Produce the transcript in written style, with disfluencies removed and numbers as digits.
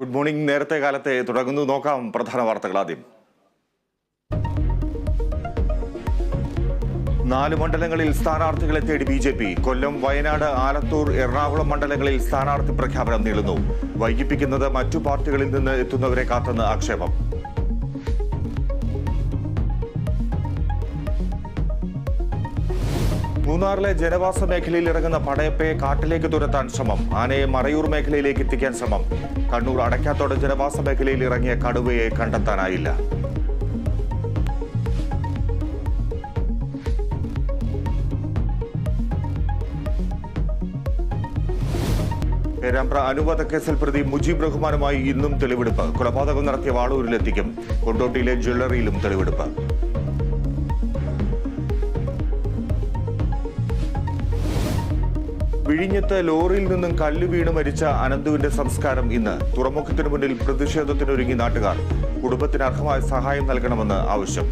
Good morning. നേരത്തെ കാലത്തെ തുടങ്ങുന്നു. നോക്കാം പ്രധാന വാർത്തകൾ ആദ്യം. 4 മണ്ഡലങ്ങളിൽ സ്ഥാനാർത്ഥികളെ തേടി BJP. കൊല്ലം, വയനാട്, ആലത്തൂർ, എറണാകുളം മണ്ഡലങ്ങളിൽ സ്ഥാനാർത്ഥി പ്രഖ്യാപനം നീളുന്നു. വൈകിപ്പിക്കുന്നത് മറ്റു പാർട്ടികളിൽ നിന്ന് എത്തുന്നവരെ കാത്തെന്ന് ആക്ഷേപം. മൂന്നാറിലെ ജനവാസ മേഖലയിൽ ഇറങ്ങുന്ന പടയപ്പയെ കാട്ടിലേക്ക് തുരത്താൻ ശ്രമം. ആനയെ മറയൂർ മേഖലയിലേക്ക് എത്തിക്കാൻ ശ്രമം. കണ്ണൂർ അടയ്ക്കാത്തോട് ജനവാസ മേഖലയിൽ ഇറങ്ങിയ കടുവയെ കണ്ടെത്താനായില്ല. പേരാമ്പ്ര അനുവാദക്കേസിൽ പ്രതി മുജീബ് റഹ്മാനുമായി ഇന്നും തെളിവെടുപ്പ്. കൊലപാതകം നടത്തിയ വാളൂരിലെത്തിക്കും. കൊണ്ടോട്ടിയിലെ ജ്വല്ലറിയിലും തെളിവെടുപ്പ്. വിഴിഞ്ഞത്ത് ലോറിയിൽ നിന്നും കല്ല് വീണ് മരിച്ച അനന്തുവിന്റെ സംസ്കാരം ഇന്ന്. തുറമുഖത്തിനു മുന്നിൽ പ്രതിഷേധത്തിനൊരുങ്ങി നാട്ടുകാർ. കുടുംബത്തിന് അർഹമായ സഹായം നൽകണമെന്ന് ആവശ്യം.